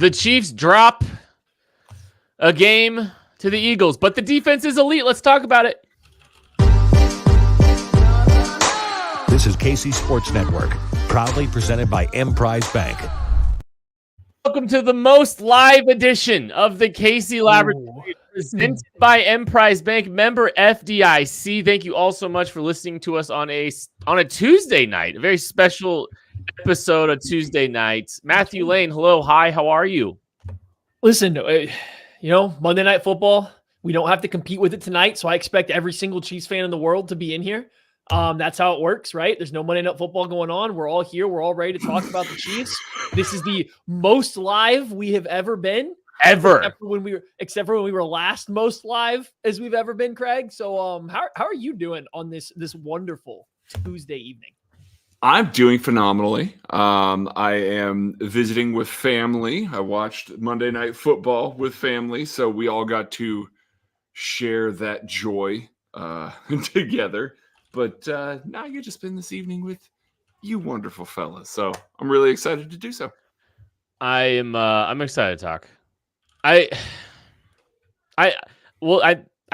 The Chiefs drop a game to the Eagles, but the defense is elite. Let's talk about it. This is KC Sports Network, proudly presented by Emprise Bank. Welcome to the most live edition of the KC Laboratory, presented by Emprise Bank, member FDIC. Thank you all so much for listening to us on a Tuesday night, a very special episode of Tuesday night. Matthew Lane, hello, hi, how are you? Listen, Monday Night Football, we don't have to compete with it tonight, so I expect every single Chiefs fan in the world to be in here. That's how it works, right? There's no Monday Night Football going on. We're all here. We're all ready to talk about the Chiefs. This is the most live we have ever been. Except for when we were last most live as we've ever been, Craig. So how are you doing on this wonderful Tuesday evening? I'm doing phenomenally. I am visiting with family. I watched Monday Night Football with family, so we all got to share that joy together. But now I get to spend this evening with you wonderful fellas. So I'm really excited to do so. I'm excited to talk. I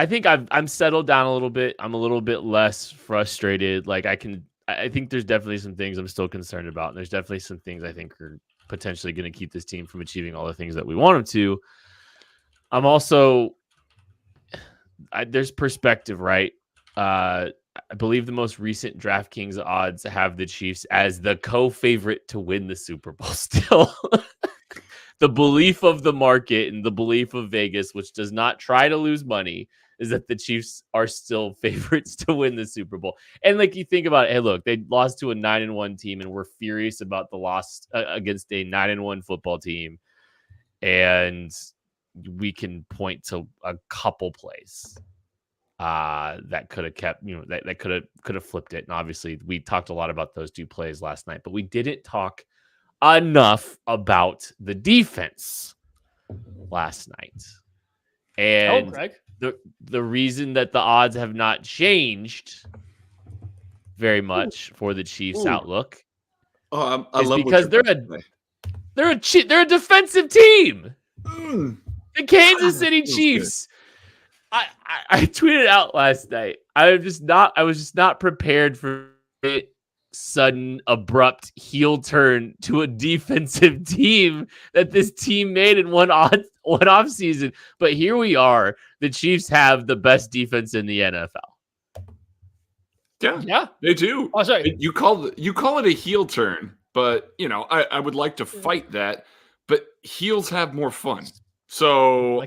think I'm settled down a little bit. I'm a little bit less frustrated. I think there's definitely some things I'm still concerned about. And there's definitely some things I think are potentially going to keep this team from achieving all the things that we want them to. I'm also, there's perspective, right? I believe the most recent DraftKings odds have the Chiefs as the co-favorite to win the Super Bowl still. The belief of the market and the belief of Vegas, which does not try to lose money, is that the Chiefs are still favorites to win the Super Bowl. And you think about it, hey, look, they lost to a 9-1 team, and we're furious about the loss against a 9-1 football team. And we can point to a couple plays that could have kept, that could have flipped it. And obviously, we talked a lot about those two plays last night, but we didn't talk enough about the defense last night. And the reason that the odds have not changed very much for the Chiefs outlook is because they're a defensive team. The Kansas City Chiefs. I tweeted out last night. I was just not prepared for it. Sudden abrupt heel turn to a defensive team that this team made in one off season. But here we are. The Chiefs have the best defense in the NFL. Yeah, they do. Oh, sorry. You call it a heel turn, but I would like to fight that. But heels have more fun. So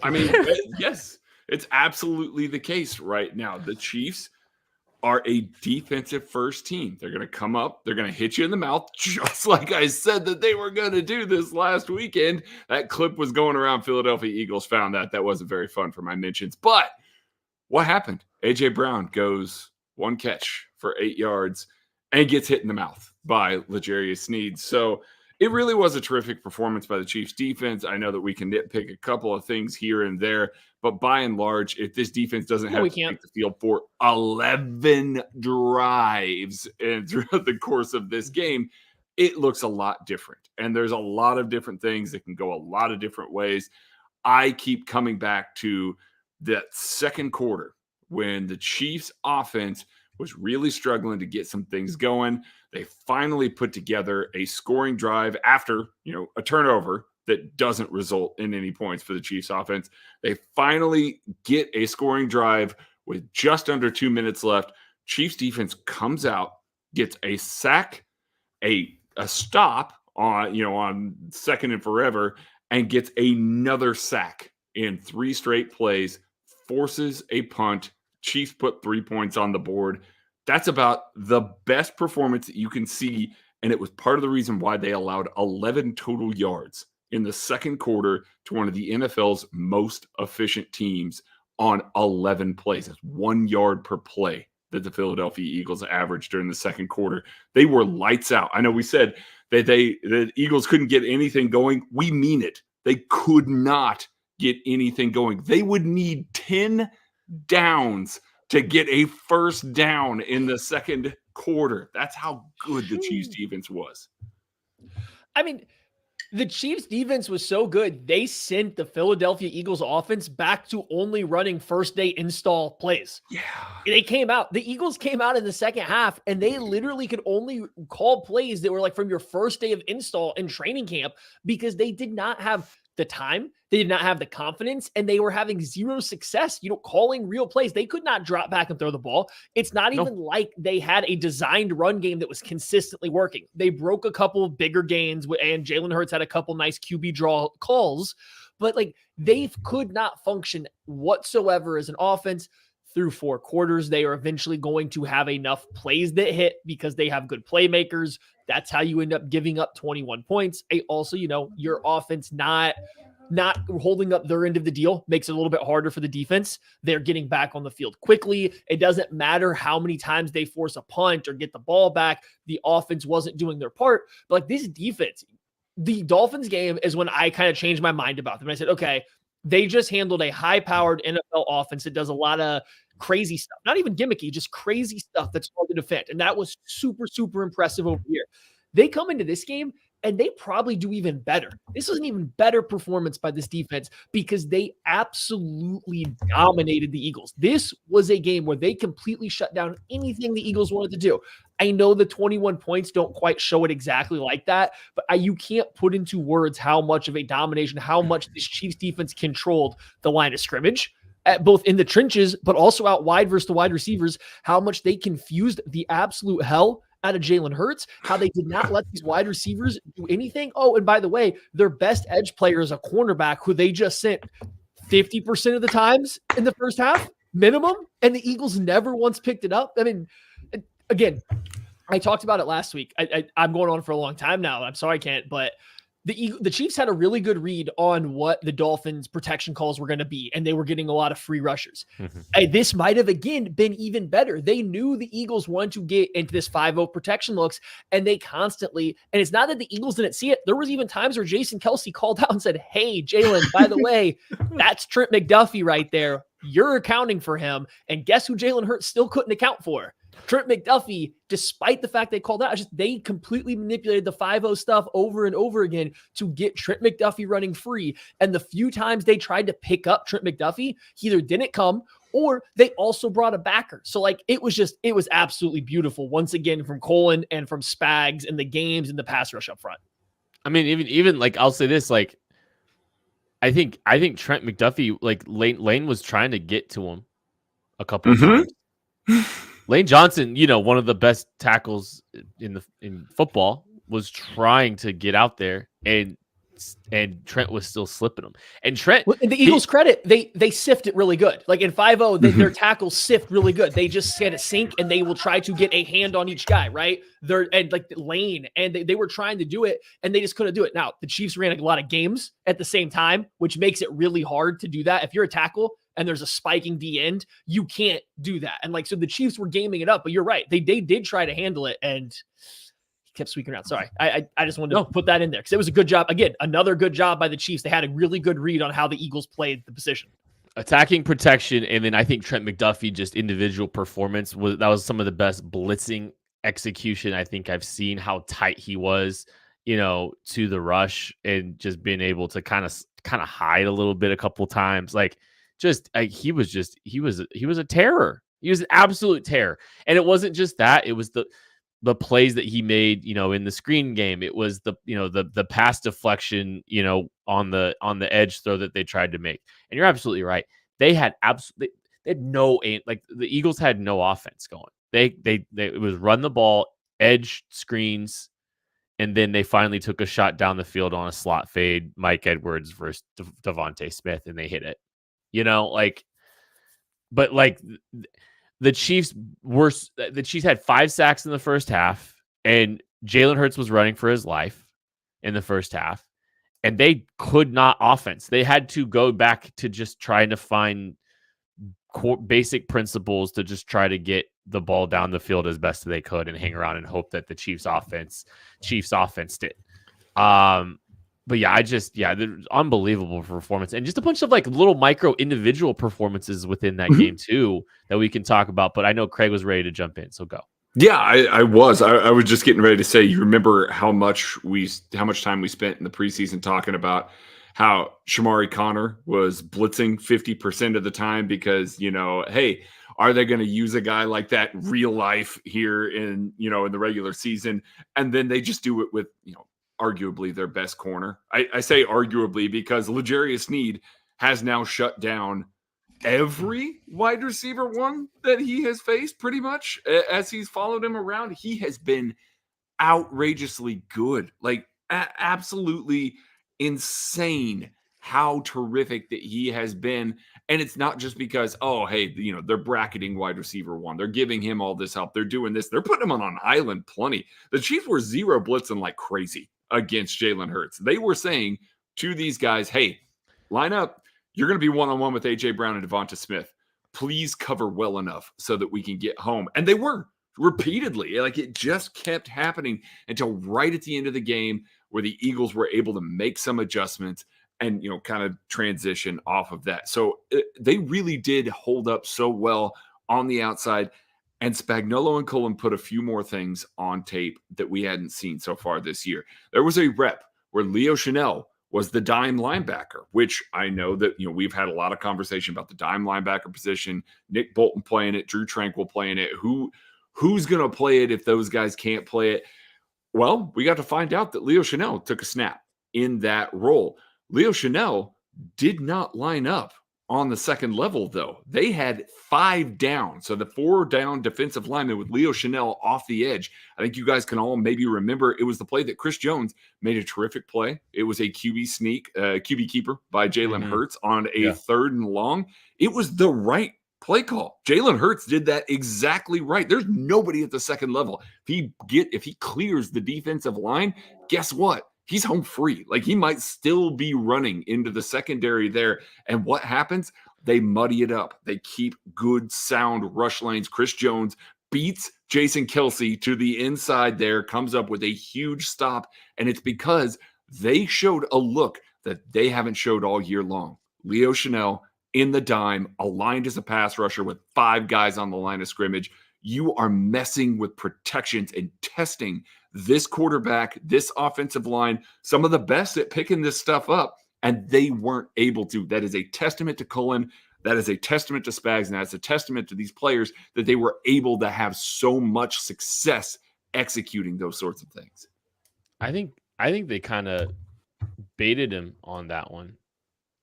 yes, it's absolutely the case right now. The Chiefs are a defensive first team. They're going to come up. They're going to hit you in the mouth, just like I said that they were going to do this last weekend. That clip was going around. Philadelphia Eagles found that. That wasn't very fun for my mentions. But what happened? A.J. Brown goes one catch for 8 yards and gets hit in the mouth by L'Jarius Sneed. So it really was a terrific performance by the Chiefs defense. I know that we can nitpick a couple of things here and there, but by and large, if this defense doesn't have to take the field for 11 drives and throughout the course of this game, it looks a lot different. And there's a lot of different things that can go a lot of different ways. I keep coming back to that second quarter when the Chiefs offense was really struggling to get some things going. They finally put together a scoring drive after, a turnover that doesn't result in any points for the Chiefs offense. They finally get a scoring drive with just under 2 minutes left. Chiefs defense comes out, gets a sack, a stop on second and forever, and gets another sack in 3 straight plays, forces a punt. Chiefs put 3 points on the board. That's about the best performance that you can see, and it was part of the reason why they allowed 11 total yards in the second quarter to one of the NFL's most efficient teams on 11 plays. That's 1 yard per play that the Philadelphia Eagles averaged during the second quarter. They were lights out. I know we said that the Eagles couldn't get anything going. We mean it. They could not get anything going. They would need 10 downs to get a first down in the second quarter. That's how good the Chiefs defense was. I mean, The Chiefs defense was so good, they sent the Philadelphia Eagles offense back to only running first day install plays. Yeah. The Eagles came out in the second half and they literally could only call plays that were like from your first day of install in training camp because they did not have the time. They did not have the confidence and they were having zero success, calling real plays. They could not drop back and throw the ball. It's not even like they had a designed run game that was consistently working. They broke a couple of bigger gains and Jalen Hurts had a couple nice QB draw calls, but like they could not function whatsoever as an offense. Through 4 quarters, they are eventually going to have enough plays that hit because they have good playmakers. That's how you end up giving up 21 points. Also, your offense not holding up their end of the deal makes it a little bit harder for the defense. They're getting back on the field quickly. It doesn't matter how many times they force a punt or get the ball back. The offense wasn't doing their part. But like this defense, the Dolphins game is when I kind of changed my mind about them. I said, okay, they just handled a high-powered NFL offense that does a lot of crazy stuff, not even gimmicky, just crazy stuff that's hard to defend. And that was super, super impressive over here. They come into this game and they probably do even better. This was an even better performance by this defense because they absolutely dominated the Eagles. This was a game where they completely shut down anything the Eagles wanted to do. I know the 21 points don't quite show it exactly like that, but you can't put into words how much of a domination, how much this Chiefs defense controlled the line of scrimmage, both in the trenches, but also out wide versus the wide receivers, how much they confused the absolute hell out of Jalen Hurts, how they did not let these wide receivers do anything. Oh, and by the way, their best edge player is a cornerback who they just sent 50% of the times in the first half, minimum, and the Eagles never once picked it up. I mean, again, I talked about it last week. I'm going on for a long time now. I'm sorry I can't, but the Chiefs had a really good read on what the Dolphins' protection calls were going to be, and they were getting a lot of free rushers. This might have, again, been even better. They knew the Eagles wanted to get into this 5-0 protection looks, and they constantly, and it's not that the Eagles didn't see it. There was even times where Jason Kelsey called out and said, hey, Jalen, by the way, that's Trent McDuffie right there. You're accounting for him. And guess who Jalen Hurts still couldn't account for? Trent McDuffie, despite the fact they called out, they completely manipulated the 5-0 stuff over and over again to get Trent McDuffie running free. And the few times they tried to pick up Trent McDuffie, he either didn't come or they also brought a backer. So like, it was absolutely beautiful once again from Colin and from Spags and the games and the pass rush up front. I mean, even like, I'll say this, like, I think Trent McDuffie, like Lane was trying to get to him a couple of times. Lane Johnson, one of the best tackles in football, was trying to get out there, and Trent was still slipping him. And Trent, in the Eagles' credit, they sift it really good. Like in 5-0, their tackles sift really good. They just get a sink, and they will try to get a hand on each guy, right? And like Lane, and they were trying to do it, and they just couldn't do it. Now the Chiefs ran a lot of games at the same time, which makes it really hard to do that. If you're a tackle and there's a spiking D end, you can't do that. And like, so the Chiefs were gaming it up, but you're right. They did try to handle it, and he kept squeaking around. Sorry. I just wanted to put that in there because it was a good job. Again, another good job by the Chiefs. They had a really good read on how the Eagles played the position. Attacking, protection, and then I think Trent McDuffie, just individual performance, was some of the best blitzing execution I think I've seen. How tight he was, to the rush, and just being able to kind of hide a little bit a couple times. Like, he was a terror. He was an absolute terror. And it wasn't just that. It was the plays that he made, in the screen game. It was the pass deflection, on the edge throw that they tried to make. And you're absolutely right. They had no aim. Like the Eagles had no offense going. It was run the ball, edge screens, and then they finally took a shot down the field on a slot fade, Mike Edwards versus Devontae Smith, and they hit it. But the Chiefs had 5 sacks in the first half, and Jalen Hurts was running for his life in the first half, and they could not offense. They had to go back to just trying to find basic principles to just try to get the ball down the field as best they could and hang around and hope that the Chiefs offense did. But there's unbelievable performance, and just a bunch of like little micro individual performances within that game too that we can talk about. But I know Craig was ready to jump in, so go. Yeah, I was. I was just getting ready to say, you remember how much time we spent in the preseason talking about how Shamari Connor was blitzing 50% of the time because, hey, are they going to use a guy like that real life here in the regular season? And then they just do it with, arguably their best corner. I say arguably because L'Jarius Sneed has now shut down every wide receiver one that he has faced pretty much as he's followed him around. He has been outrageously good, like absolutely insane how terrific that he has been. And it's not just because, oh, hey, they're bracketing wide receiver one. They're giving him all this help. They're doing this. They're putting him on an island plenty. The Chiefs were zero blitzing like crazy against Jalen Hurts. They were saying to these guys, hey, line up. You're going to be one-on-one with A.J. Brown and Devonta Smith. Please cover well enough so that we can get home. And they were repeatedly. Like, it just kept happening until right at the end of the game where the Eagles were able to make some adjustments and, kind of transition off of that. So they really did hold up so well on the outside. And Spagnuolo and Cullen put a few more things on tape that we hadn't seen so far this year. There was a rep where Leo Chenal was the dime linebacker, which I know that, we've had a lot of conversation about the dime linebacker position, Nick Bolton playing it, Drew Tranquill playing it. Who's going to play it if those guys can't play it? Well, we got to find out that Leo Chenal took a snap in that role. Leo Chenal did not line up on the second level, though. They had 5 down. So the 4 down defensive lineman with Leo Chenal off the edge. I think you guys can all maybe remember it was the play that Chris Jones made a terrific play. It was a QB keeper by Jalen Hurts on a 3rd and long. It was the right play call. Jalen Hurts did that exactly right. There's nobody at the second level. If he clears the defensive line, guess what? He's home free. Like, he might still be running into the secondary there. And what happens? They muddy it up. They keep good, sound rush lanes. Chris Jones beats Jason Kelce to the inside there, comes up with a huge stop. And it's because they showed a look that they haven't showed all year long. Leo Chenal in the dime, aligned as a pass rusher with 5 guys on the line of scrimmage. You are messing with protections and testing this quarterback, this offensive line, some of the best at picking this stuff up, and they weren't able to. That is a testament to Cullen. That is a testament to Spags, and that's a testament to these players that they were able to have so much success executing those sorts of things. I think they kind of baited him on that one.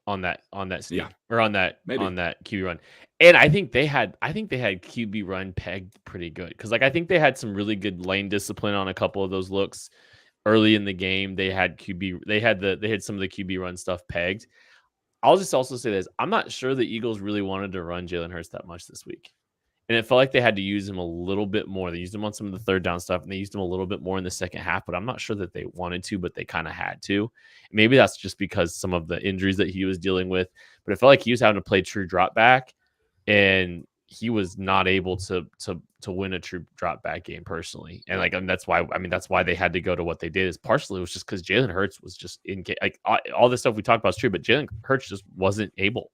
On that sneak, or on that QB run. And I think they had QB run pegged pretty good. Cause I think they had some really good lane discipline on a couple of those looks early in the game. They had some of the QB run stuff pegged. I'll just also say this. I'm not sure the Eagles really wanted to run Jalen Hurts that much this week. And it felt like they had to use him a little bit more. They used him on some of the 3rd down stuff, and they used him a little bit more in the second half, but I'm not sure that they wanted to, but they kind of had to. Maybe that's just because some of the injuries that he was dealing with, but it felt like he was having to play true drop back, and he was not able to win a true drop back game personally. And that's why they had to go to what they did. Is partially it was just because Jalen Hurts was just all this stuff we talked about is true, but Jalen Hurts just wasn't able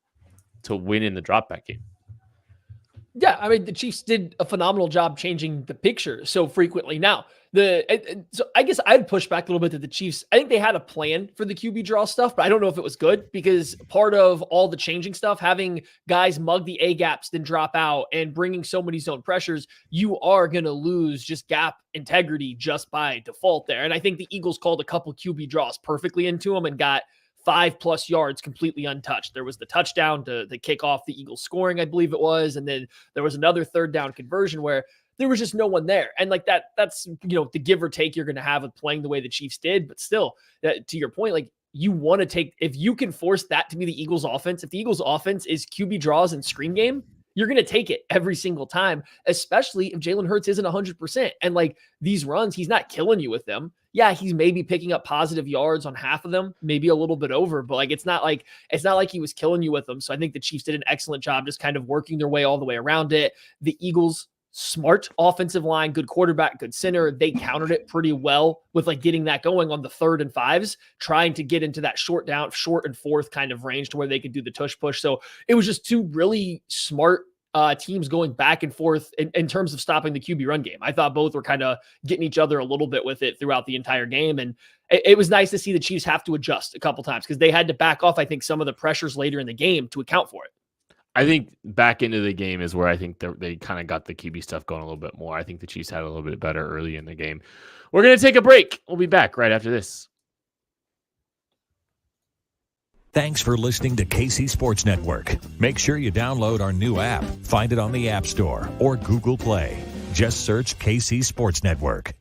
to win in the drop back game. Yeah, I mean, the Chiefs did a phenomenal job changing the picture so frequently. Now, so I guess I'd push back a little bit to the Chiefs. I think they had a plan for the QB draw stuff, but I don't know if it was good because part of all the changing stuff, having guys mug the A gaps, then drop out, and bringing so many zone pressures, you are going to lose just gap integrity just by default there. And I think the Eagles called a couple QB draws perfectly into them and got 5+ yards completely untouched. There was the touchdown to kick off the Eagles scoring, I believe it was. And then there was another 3rd down conversion where there was just no one there. And that's, the give or take you're going to have with playing the way the Chiefs did. But still, to your point, like, you want to take, if you can force that to be the Eagles offense, if the Eagles offense is QB draws and screen game, you're going to take it every single time, especially if Jalen Hurts isn't 100%. And these runs, he's not killing you with them. Yeah, he's maybe picking up positive yards on half of them, maybe a little bit over, but it's not like he was killing you with them. So I think the Chiefs did an excellent job just kind of working their way all the way around it. The Eagles, smart offensive line, good quarterback, good center. They countered it pretty well with getting that going on the 3rd and 5s, trying to get into that short and 4th kind of range to where they could do the tush push. So it was just 2 really smart teams going back and forth in terms of stopping the QB run game. I thought both were kind of getting each other a little bit with it throughout the entire game. And it was nice to see the Chiefs have to adjust a couple times because they had to back off, I think, some of the pressures later in the game to account for it. I think back into the game is where I think they kind of got the QB stuff going a little bit more. I think the Chiefs had a little bit better early in the game. We're going to take a break. We'll be back right after this. Thanks for listening to KC Sports Network. Make sure you download our new app. Find it on the App Store or Google Play. Just search KC Sports Network.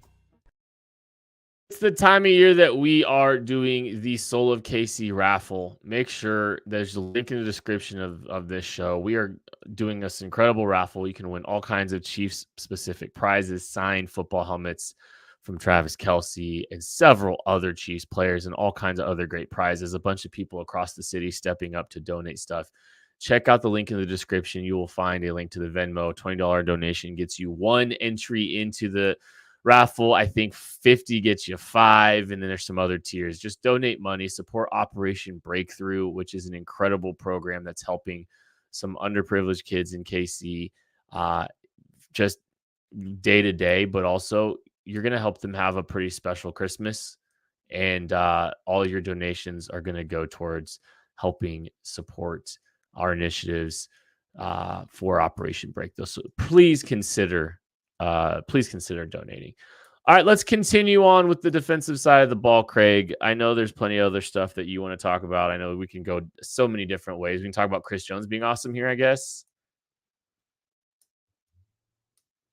It's the time of year that we are doing the Soul of KC raffle. Make sure there's a link in the description of this show. We are doing this incredible raffle. You can win all kinds of Chiefs-specific prizes, signed football helmets from Travis Kelce and several other Chiefs players and all kinds of other great prizes. A bunch of people across the city stepping up to donate stuff. Check out the link in the description. You will find a link to the Venmo. $20 donation gets you 1 entry into the raffle. I think 50 gets you 5, and then there's some other tiers. Just donate money, support Operation Breakthrough, which is an incredible program that's helping some underprivileged kids in KC just day to day, but also you're going to help them have a pretty special Christmas. And all your donations are going to go towards helping support our initiatives for Operation Breakthrough. So please consider donating. All right, let's continue on with the defensive side of the ball, Craig. I know there's plenty of other stuff that you want to talk about. I know we can go so many different ways. We can talk about Chris Jones being awesome here, I guess.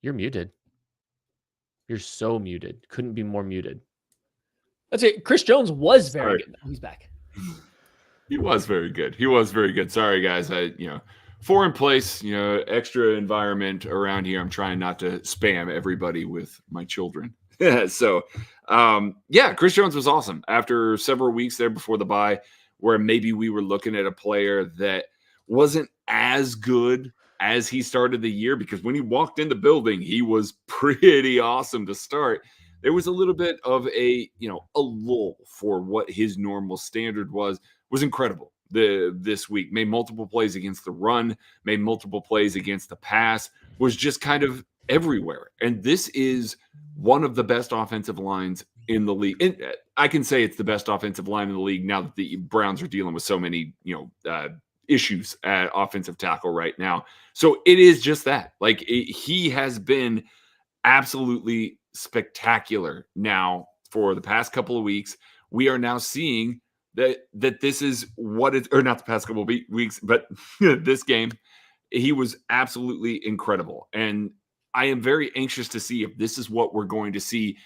You're muted. You're so muted. Couldn't be more muted. That's it. Chris Jones was very good. He's back. He was very good. Sorry, guys. 4 in place, extra environment around here. I'm trying not to spam everybody with my children. So, Chris Jones was awesome after several weeks there before the bye, where maybe we were looking at a player that wasn't as good as he started the year, because when he walked in the building, he was pretty awesome to start. There was a little bit of a lull for what his normal standard was incredible this week. Made multiple plays against the run, made multiple plays against the pass, was just kind of everywhere. And this is one of the best offensive lines in the league. And I can say it's the best offensive line in the league now that the Browns are dealing with so many, issues at offensive tackle right now. So it is just that. He has been absolutely spectacular now for the past couple of weeks. We are now seeing that this is what it, or not the past couple of weeks, but this game, he was absolutely incredible. And I am very anxious to see if this is what we're going to see.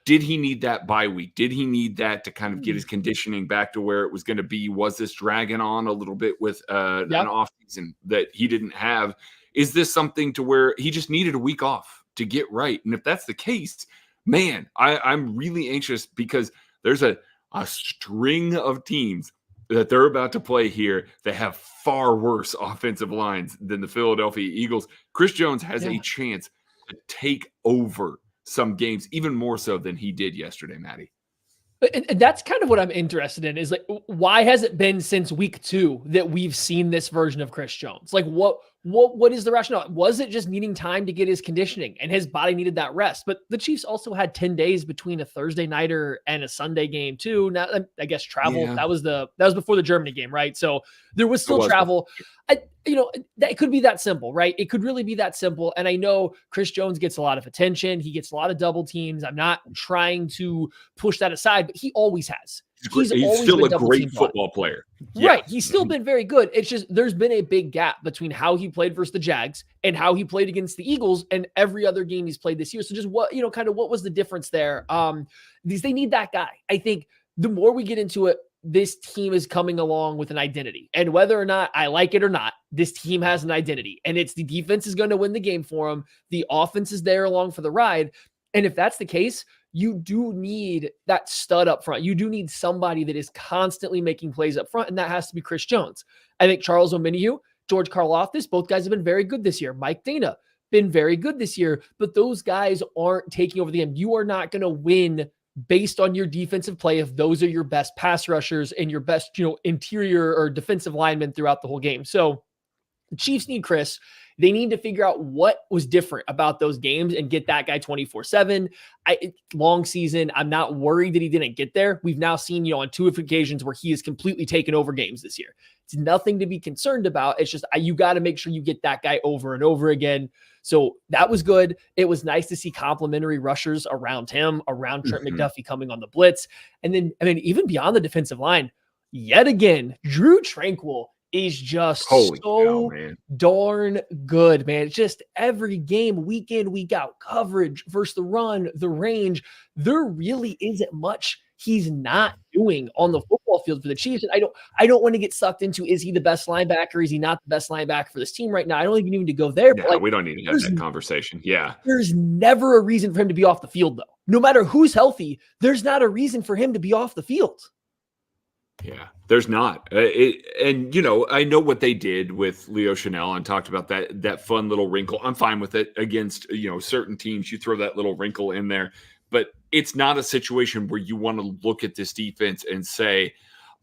Did he need that bye week? Did he need that to kind of get his conditioning back to where it was going to be? Was this dragging on a little bit with an offseason that he didn't have? Is this something to where he just needed a week off to get right? And if that's the case, man, I'm really anxious, because there's a string of teams that they're about to play here that have far worse offensive lines than the Philadelphia Eagles. Chris Jones has a chance to take over some games, even more so than he did yesterday, Maddie. And that's kind of what I'm interested in, is why has it been since week 2 that we've seen this version of Chris Jones? What is the rationale? Was it just needing time to get his conditioning and his body needed that rest? But the Chiefs also had 10 days between a Thursday nighter and a Sunday game too. Now, I guess travel, that was before the Germany game, right? So there was still travel. That could be that simple, right? It could really be that simple. And I know Chris Jones gets a lot of attention. He gets a lot of double teams. I'm not trying to push that aside, but he always has. He's still a great football player. Yeah. Right. He's still been very good. It's just there's been a big gap between how he played versus the Jags and how he played against the Eagles and every other game he's played this year. So just what was the difference there? They need that guy. I think the more we get into it, this team is coming along with an identity. And whether or not I like it or not, this team has an identity. And it's the defense is going to win the game for them. The offense is there along for the ride. And if that's the case, you do need that stud up front. You do need somebody that is constantly making plays up front, and that has to be Chris Jones. I think Charles Omenihu, George Karlaftis, both guys have been very good this year. Mike Dana, been very good this year, but those guys aren't taking over the game. You are not going to win based on your defensive play if those are your best pass rushers and your best, interior or defensive linemen throughout the whole game. So the Chiefs need Chris. They need to figure out what was different about those games and get that guy 24/7. Long season, I'm not worried that he didn't get there. We've now seen, on 2 occasions where he has completely taken over games this year. It's nothing to be concerned about. It's just you got to make sure you get that guy over and over again. So that was good. It was nice to see complimentary rushers around him, around Trent McDuffie coming on the blitz. And then, even beyond the defensive line, yet again, Drew Tranquill is just darn good, man. It's just every game, week in, week out, coverage versus the run, the range. There really isn't much he's not doing on the football field for the Chiefs. And I don't want to get sucked into, is he the best linebacker? Is he not the best linebacker for this team right now? I don't even need to go there. Yeah, we don't need to have that conversation. Yeah. There's never a reason for him to be off the field, though. No matter who's healthy, there's not a reason for him to be off the field. Yeah, there's not. I know what they did with Leo Chanel and talked about that fun little wrinkle. I'm fine with it against, certain teams. You throw that little wrinkle in there, but it's not a situation where you want to look at this defense and say,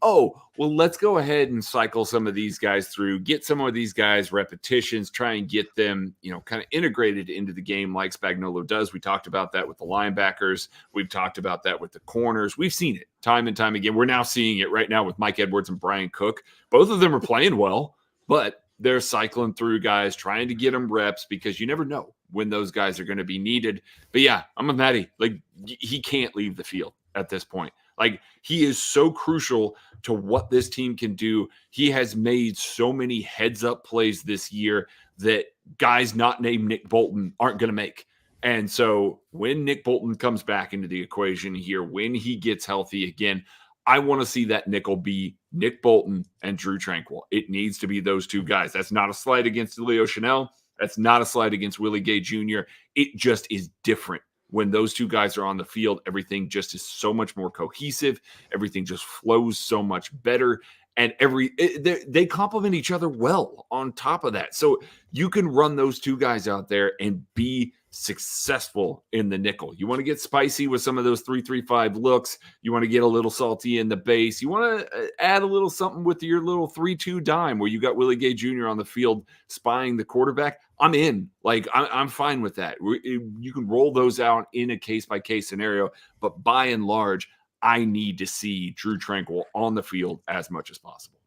oh, well, let's go ahead and cycle some of these guys through, get some of these guys repetitions, try and get them, kind of integrated into the game like Spagnuolo does. We talked about that with the linebackers. We've talked about that with the corners. We've seen it time and time again. We're now seeing it right now with Mike Edwards and Brian Cook. Both of them are playing well, but they're cycling through guys, trying to get them reps because you never know when those guys are going to be needed. But yeah, I'm with Matty. Like, he can't leave the field at this point. Like, he is so crucial to what this team can do. He has made so many heads-up plays this year that guys not named Nick Bolton aren't going to make. And so when Nick Bolton comes back into the equation here, when he gets healthy again, I want to see that nickel be Nick Bolton and Drew Tranquill. It needs to be those two guys. That's not a slight against Leo Chanel. That's not a slight against Willie Gay Jr. It just is different. When those two guys are on the field, everything just is so much more cohesive. Everything just flows so much better. And they complement each other well on top of that. So you can run those two guys out there and be successful in the nickel. You want to get spicy with some of those 3-3-5 looks. You want to get a little salty in the base. You want to add a little something with your little 3-2 dime where you got Willie Gay Jr. on the field spying the quarterback. I'm in. Like, I'm fine with that. You can roll those out in a case-by-case scenario, but by and large, I need to see Drew Tranquill on the field as much as possible.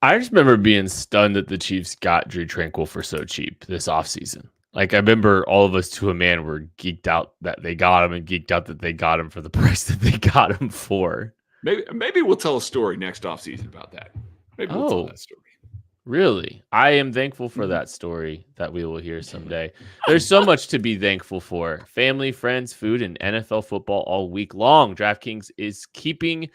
I just remember being stunned that the Chiefs got Drew Tranquill for so cheap this offseason. Like, I remember all of us to a man were geeked out that they got him and geeked out that they got him for the price that they got him for. Maybe we'll tell a story next offseason about that. Maybe we'll tell that story. Really? I am thankful for that story that we will hear someday. There's so much to be thankful for. Family, friends, food, and NFL football all week long. DraftKings is keeping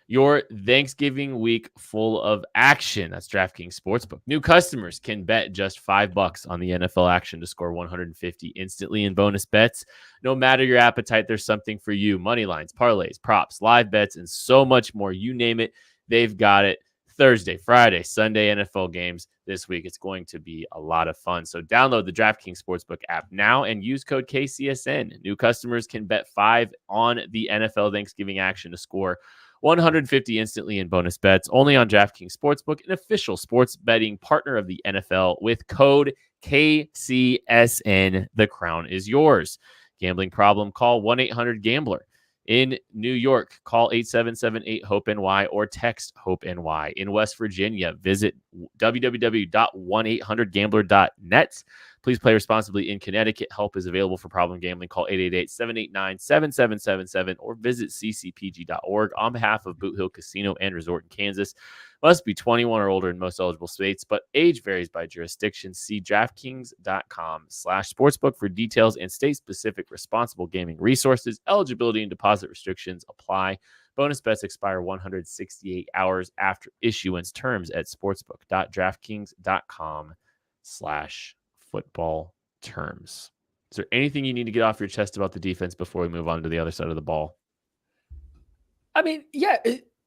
your Thanksgiving week full of action. That's DraftKings Sportsbook. New customers can bet just $5 on the NFL action to score 150 instantly in bonus bets. No matter your appetite, there's something for you. Money lines, parlays, props, live bets, and so much more. You name it, they've got it. Thursday, Friday, Sunday NFL games this week. It's going to be a lot of fun. So download the DraftKings Sportsbook app now and use code KCSN. New customers can bet $5 on the NFL Thanksgiving action to score 150 instantly in bonus bets. Only on DraftKings Sportsbook, an official sports betting partner of the NFL. With code KCSN, the crown is yours. Gambling problem? Call 1-800-GAMBLER. In New York, call 877-8-HOPE-NY or text HOPE-NY. In West Virginia, visit www.1800gambler.net. Please play responsibly in Connecticut. Help is available for problem gambling. Call 888-789-7777 or visit ccpg.org. On behalf of Boot Hill Casino and Resort in Kansas, must be 21 or older in most eligible states, but age varies by jurisdiction. See DraftKings.com/sportsbook for details and state-specific responsible gaming resources. Eligibility and deposit restrictions apply. Bonus bets expire 168 hours after issuance. Terms at sportsbook.draftkings.com/football terms. Is there anything you need to get off your chest about the defense before we move on to the other side of the ball? I mean, yeah,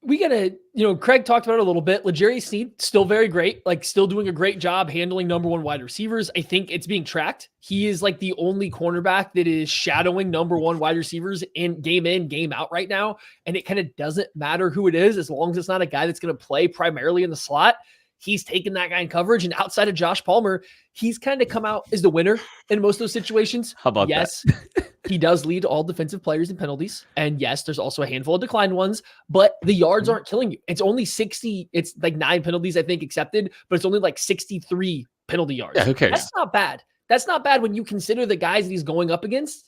we got to, Craig talked about it a little bit. L'Jarius Sneed, still very great, like still doing a great job handling number one wide receivers. I think it's being tracked. He is like the only cornerback that is shadowing number one wide receivers in, game out right now. And it kind of doesn't matter who it is, as long as it's not a guy that's going to play primarily in the slot. he's taken that guy in coverage. And outside of Josh Palmer, he's kind of come out as the winner in most of those situations. How about yes, that? he does lead all defensive players in penalties. And yes, there's also a handful of declined ones, but the yards aren't killing you. It's only 60. It's like 9 penalties, I think, accepted, but it's only like 63 penalty yards. Yeah, who cares? That's not bad. That's not bad when you consider the guys that he's going up against.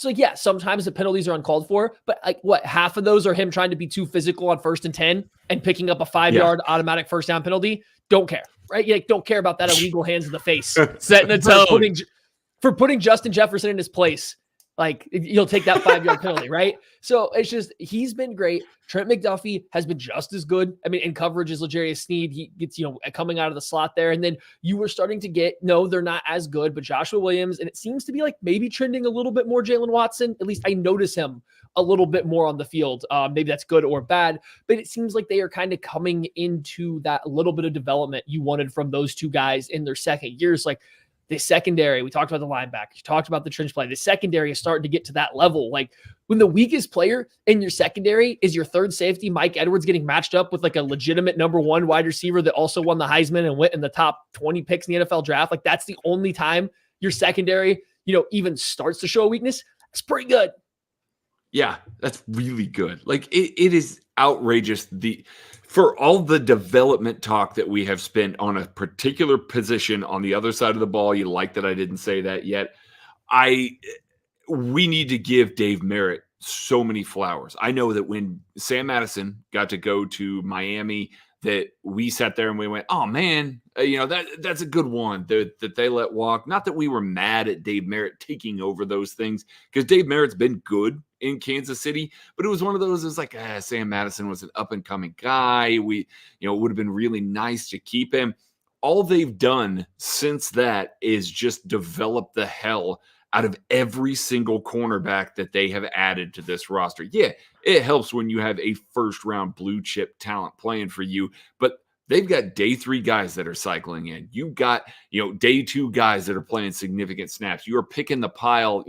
Yeah, sometimes the penalties are uncalled for, but half of those are him trying to be too physical on 1st and 10 and picking up a 5-yard automatic first down penalty. Don't care, right? You don't care about that illegal hands in the face. Setting a tone. For putting Justin Jefferson in his place. You'll take that 5-yard penalty, right? So it's just, he's been great. Trent McDuffie has been just as good. I mean, in coverage as L'Jarius Sneed, he gets, coming out of the slot there. And then you were starting to get, no, they're not as good, but Joshua Williams, and it seems to be maybe trending a little bit more Jalen Watson. At least I notice him a little bit more on the field. Maybe that's good or bad, but it seems like they are kind of coming into that little bit of development you wanted from those two guys in their second years. The secondary, we talked about the linebackers, you talked about the trench play. The secondary is starting to get to that level. When the weakest player in your secondary is your third safety, Mike Edwards, getting matched up with a legitimate number 1 wide receiver that also won the Heisman and went in the top 20 picks in the NFL draft. That's the only time your secondary, even starts to show a weakness. It's pretty good. Yeah, that's really good. It is outrageous. For all the development talk that we have spent on a particular position on the other side of the ball, you like that I didn't say that yet. We need to give Dave Merritt so many flowers. I know that when Sam Madison got to go to Miami, that we sat there and we went, oh man, that's a good one that they let walk. Not that we were mad at Dave Merritt taking over those things, because Dave Merritt's been good in Kansas City, but it was one of those, it was Sam Madison was an up and coming guy. It would have been really nice to keep him. All they've done since that is just develop the hell out of every single cornerback that they have added to this roster. Yeah, it helps when you have a first-round blue-chip talent playing for you, but they've got day 3 guys that are cycling in. You've got, day 2 guys that are playing significant snaps. You are picking the pile,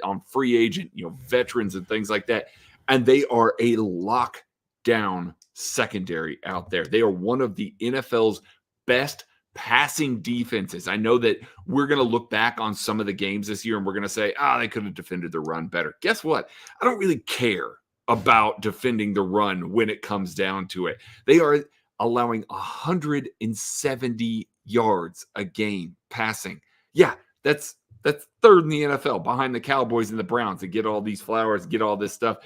on free agent, veterans and things like that. And they are a lockdown secondary out there. They are one of the NFL's best passing defenses. I know that we're going to look back on some of the games this year and we're going to say, they could have defended the run better. Guess what? I don't really care about defending the run when it comes down to it. They are allowing 170 yards a game passing. Yeah, that's third in the NFL behind the Cowboys and the Browns to get all these flowers, get all this stuff.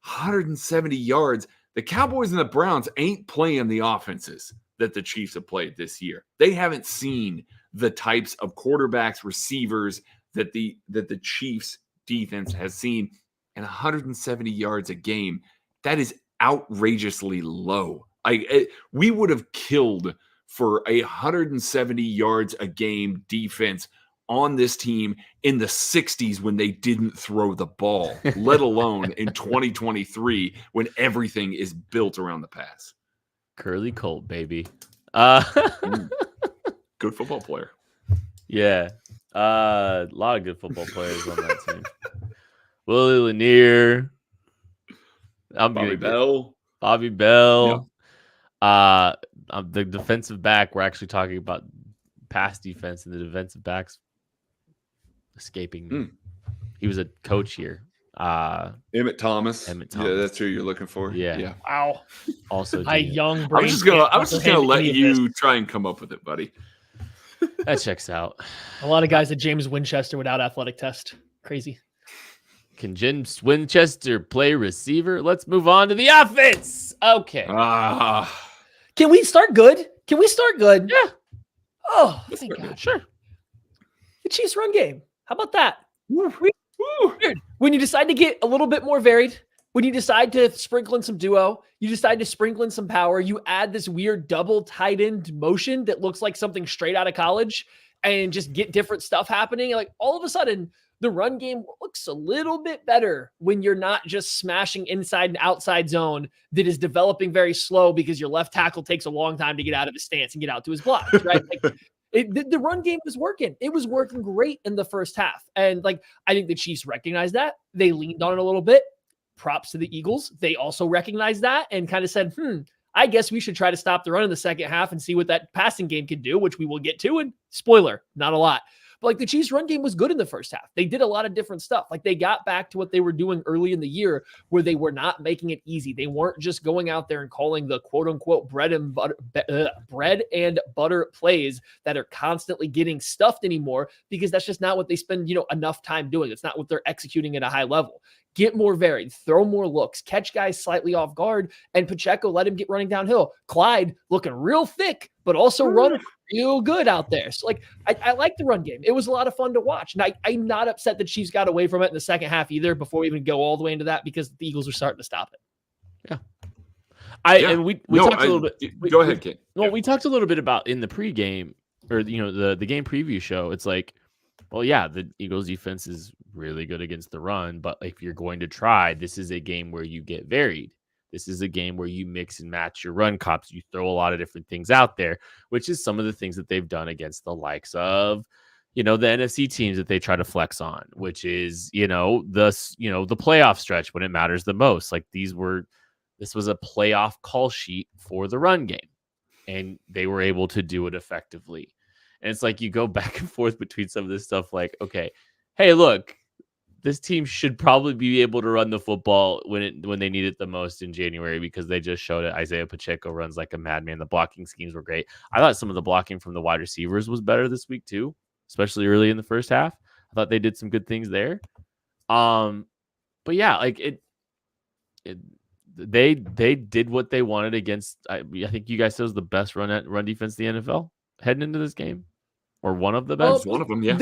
170 yards. The Cowboys and the Browns ain't playing the offenses that the Chiefs have played this year. They haven't seen the types of quarterbacks, receivers that the Chiefs defense has seen. And 170 yards a game, that is outrageously low. We would have killed for 170 yards a game defense on this team in the 60s when they didn't throw the ball, let alone in 2023 when everything is built around the pass. Curly Colt, baby. Good football player. Yeah. A lot of good football players on that team. Willie Lanier. Bobby Bell. Yeah. The defensive back, we're actually talking about pass defense, and the defensive backs escaping me. He was a coach here. Emmett Thomas. Yeah, that's who you're looking for. Yeah. Wow. Also, my young I brain. was just gonna let you try and come up with it, buddy. That checks out. A lot of guys at James Winchester without athletic test. Crazy. Can James Winchester play receiver? Let's move on to the offense. Okay. Can we start good? Yeah. Oh, thank God. Sure. The Chiefs run game. How about that? When you decide to get a little bit more varied, when you decide to sprinkle in some duo, you decide to sprinkle in some power, you add this weird double tight end motion that looks like something straight out of college and just get different stuff happening. All of a sudden, the run game looks a little bit better when you're not just smashing inside and outside zone that is developing very slow because your left tackle takes a long time to get out of his stance and get out to his blocks, right? The run game was working. It was working great in the first half. And I think the Chiefs recognized that. They leaned on it a little bit. Props to the Eagles. They also recognized that and kind of said, I guess we should try to stop the run in the second half and see what that passing game can do, which we will get to. And spoiler, not a lot. But like the Chiefs run game was good in the first half. They did a lot of different stuff. Like they got back to what they were doing early in the year where they were not making it easy. They weren't just going out there and calling the quote unquote bread and butter plays that are constantly getting stuffed anymore, because that's just not what they spend, enough time doing. It's not what they're executing at a high level. Get more varied, throw more looks, catch guys slightly off guard, and Pacheco, let him get running downhill. Clyde looking real thick, but also running real good out there. So like, I like the run game. It was a lot of fun to watch. And I'm not upset that Chiefs got away from it in the second half either, before we even go all the way into that, because the Eagles are starting to stop it. Yeah. And we talked a little bit. Go ahead, Kate. Well, we talked a little bit about in the pregame, or the game preview show. It's like, well, yeah, the Eagles defense is really good against the run, but if you're going to try, this is a game where you get varied. This is a game where you mix and match your run cops. You throw a lot of different things out there, which is some of the things that they've done against the likes of, the NFC teams that they try to flex on, which is, the playoff stretch when it matters the most. Like this was a playoff call sheet for the run game, and they were able to do it effectively. And it's like you go back and forth between some of this stuff, like, okay, hey, look, this team should probably be able to run the football when they need it the most in January, because they just showed it. Isaiah Pacheco runs like a madman. The blocking schemes were great. I thought some of the blocking from the wide receivers was better this week too, especially early in the first half. I thought they did some good things there. But yeah, like they did what they wanted against. I think you guys said it was the best run defense in the NFL heading into this game, or one of the best. One of them, yeah.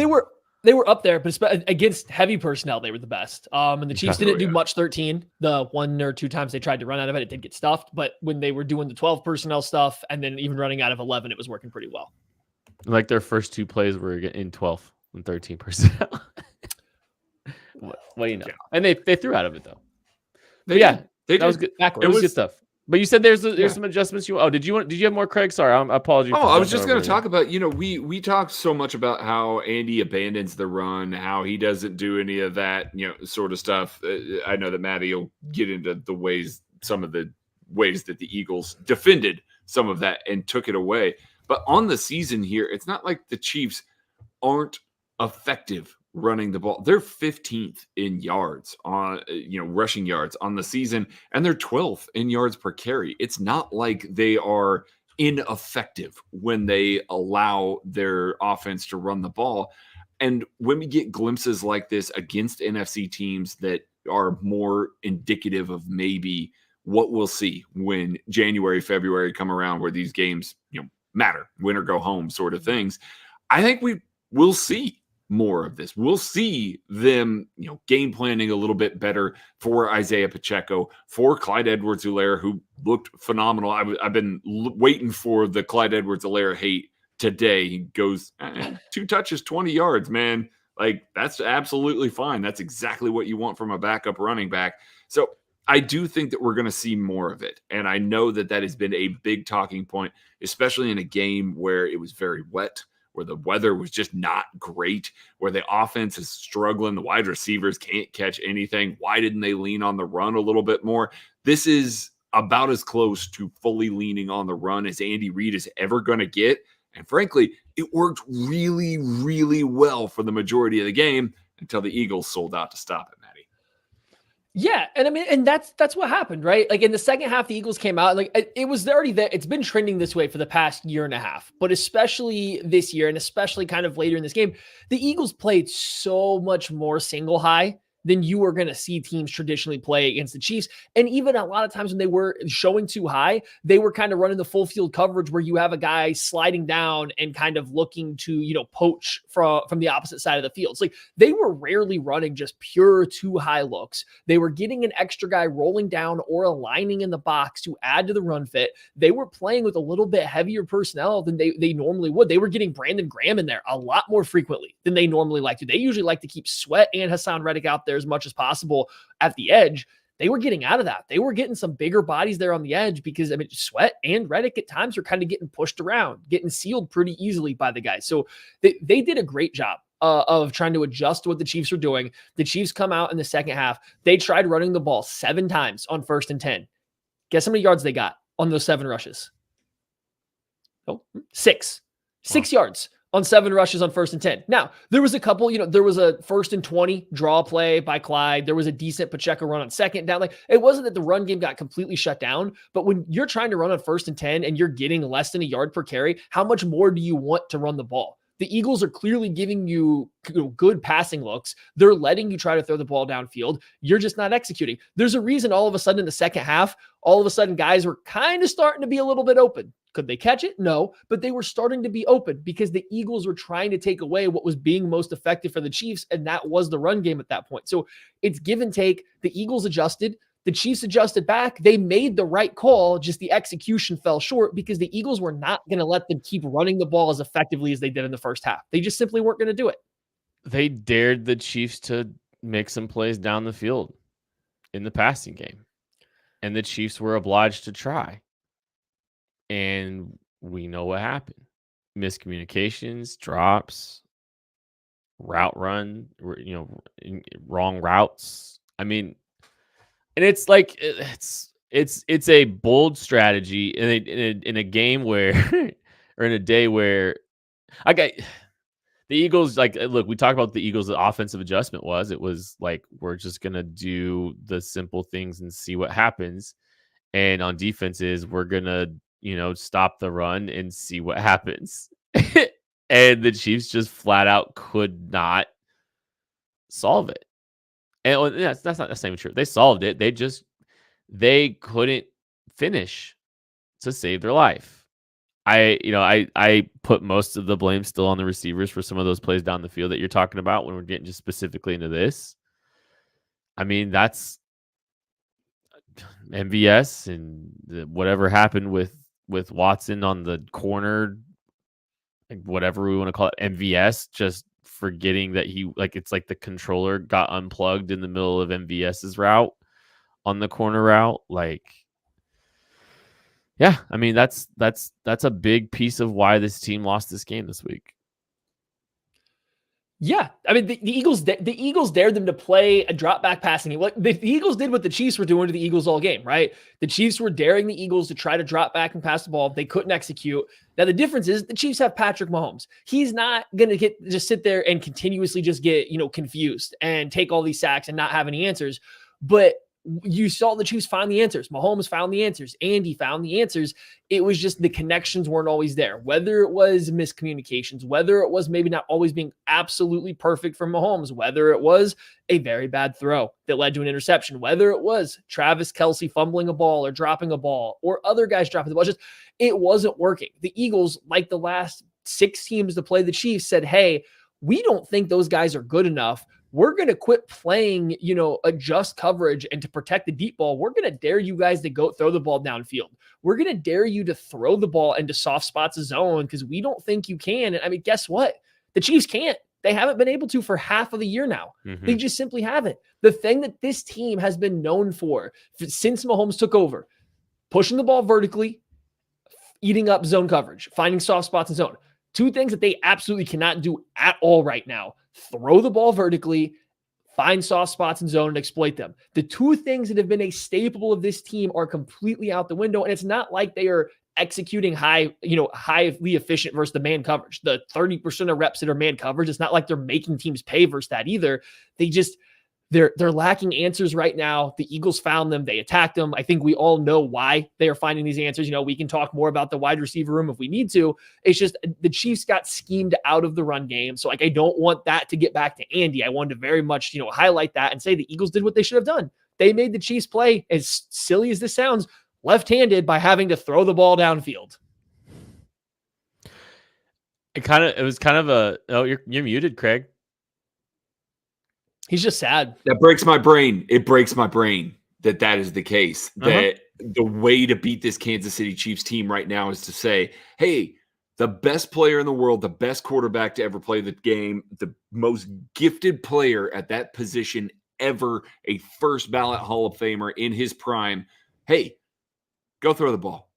They were up there, but against heavy personnel, they were the best. And the Chiefs didn't do much 13. The 1 or 2 times they tried to run out of it, it did get stuffed. But when they were doing the 12 personnel stuff and then even running out of 11, it was working pretty well. Like their first 2 plays were in 12 and 13 personnel. Well, and they threw out of it though. That was good. It was good stuff. But you said there's some adjustments. Did you have more, Craig? Sorry, I apologize. I was just going to talk about, we talked so much about how Andy abandons the run, how he doesn't do any of that, sort of stuff. I know that Matty will get into some of the ways that the Eagles defended some of that and took it away. But on the season here, it's not like the Chiefs aren't effective running the ball. They're 15th in yards on, rushing yards on the season, and they're 12th in yards per carry. It's not like they are ineffective when they allow their offense to run the ball. And when we get glimpses like this against NFC teams that are more indicative of maybe what we'll see when January, February come around, where these games, matter, win or go home sort of things, I think we will see more of this. We'll see them, game planning a little bit better for Isaiah Pacheco, for Clyde Edwards-Helaire, who looked phenomenal. I've been waiting for the Clyde Edwards-Helaire hate today. He goes 2 touches, 20 yards, man. Like, that's absolutely fine. That's exactly what you want from a backup running back. So I do think that we're going to see more of it. And I know that has been a big talking point, especially in a game where it was very wet, where the weather was just not great, where the offense is struggling, the wide receivers can't catch anything. Why didn't they lean on the run a little bit more? This is about as close to fully leaning on the run as Andy Reid is ever going to get. And frankly, it worked really, really well for the majority of the game until the Eagles sold out to stop it, Matty. Yeah, and I mean, and that's what happened, right? Like in the second half, the Eagles came out, like it was already there. It's been trending this way for the past year and a half, but especially this year, and especially kind of later in this game, the Eagles played so much more single high than you were going to see teams traditionally play against the Chiefs. And even a lot of times when they were showing too high, they were kind of running the full field coverage where you have a guy sliding down and kind of looking to, poach from the opposite side of the field. It's like they were rarely running just pure too high looks. They were getting an extra guy rolling down or aligning in the box to add to the run fit. They were playing with a little bit heavier personnel than they normally would. They were getting Brandon Graham in there a lot more frequently than they normally like to. They usually like to keep Sweat and Hassan Reddick out there as much as possible at the edge. They were getting out of that. They were getting some bigger bodies there on the edge because, Sweat and Reddick at times are kind of getting pushed around, getting sealed pretty easily by the guys. So they did a great job of trying to adjust to what the Chiefs were doing. The Chiefs come out in the second half. They tried running the ball 7 times on 1st and 10. Guess how many yards they got? on those 7 rushes. Oh, 6 yards on 7 rushes on 1st and 10. Now, there was a couple, there was a 1st and 20 draw play by Clyde. There was a decent Pacheco run on 2nd down. Like, it wasn't that the run game got completely shut down, but when you're trying to run on 1st and 10 and you're getting less than a yard per carry, how much more do you want to run the ball? The Eagles are clearly giving you good passing looks. They're letting you try to throw the ball downfield. You're just not executing. There's a reason all of a sudden in the second half, all of a sudden guys were kind of starting to be a little bit open. Could they catch it? No, but they were starting to be open because the Eagles were trying to take away what was being most effective for the Chiefs, and that was the run game at that point. So it's give and take. The Eagles adjusted. The Chiefs adjusted back. They made the right call, just the execution fell short because the Eagles were not going to let them keep running the ball as effectively as they did in the first half. They just simply weren't going to do it. They dared the Chiefs to make some plays down the field in the passing game, and the Chiefs were obliged to try. And we know what happened. Miscommunications, drops, route run, wrong routes. I mean, and it's like it's a bold strategy in a game where or in a day where the Eagles, like, look, we talked about the Eagles' offensive adjustment was. It was like, we're just going to do the simple things and see what happens. And on defenses, we're going to, stop the run and see what happens. And the Chiefs just flat out could not solve it. And that's not even true. They solved it. They couldn't finish to save their life. I put most of the blame still on the receivers for some of those plays down the field that you're talking about when we're getting just specifically into this. I mean, that's MVS and whatever happened with Watson on the corner, like whatever we want to call it, MVS, just forgetting that it's like the controller got unplugged in the middle of MVS's route on the corner route. Like, yeah, I mean, that's a big piece of why this team lost this game this week. Yeah, I mean, the Eagles dared them to play a drop back passing game. Like, the Eagles did what the Chiefs were doing to the Eagles all game, right? The Chiefs were daring the Eagles to try to drop back and pass the ball. They couldn't execute. Now, the difference is the Chiefs have Patrick Mahomes. He's not going to just sit there and continuously just get, confused and take all these sacks and not have any answers. But you saw the Chiefs find the answers. Mahomes found the answers. Andy found the answers. It was just the connections weren't always there. Whether it was miscommunications, whether it was maybe not always being absolutely perfect from Mahomes, whether it was a very bad throw that led to an interception, whether it was Travis Kelce fumbling a ball or dropping a ball or other guys dropping the ball, just it wasn't working. The Eagles, like the last 6 teams to play the Chiefs, said, hey, we don't think those guys are good enough. We're going to quit playing, adjust coverage and to protect the deep ball. We're going to dare you guys to go throw the ball downfield. We're going to dare you to throw the ball into soft spots of zone because we don't think you can. And I mean, guess what? The Chiefs can't. They haven't been able to for half of the year now. Mm-hmm. They just simply haven't. The thing that this team has been known for since Mahomes took over, pushing the ball vertically, eating up zone coverage, finding soft spots in zone. 2 things that they absolutely cannot do at all right now. Throw the ball vertically, find soft spots in zone and exploit them. The 2 things that have been a staple of this team are completely out the window. And it's not like they are executing highly efficient versus the man coverage. The 30% of reps that are man coverage, it's not like they're making teams pay versus that either. They're lacking answers right now. The Eagles found them. They attacked them. I think we all know why they are finding these answers. We can talk more about the wide receiver room if we need to. It's just the Chiefs got schemed out of the run game. So, I don't want that to get back to Andy. I wanted to very much, highlight that and say the Eagles did what they should have done. They made the Chiefs play, as silly as this sounds, left-handed by having to throw the ball downfield. You're muted, Craig. He's just sad. That breaks my brain. It breaks my brain that is the case. That the way to beat this Kansas City Chiefs team right now is to say, hey, the best player in the world, the best quarterback to ever play the game, the most gifted player at that position ever, a first ballot Hall of Famer in his prime. Hey, go throw the ball.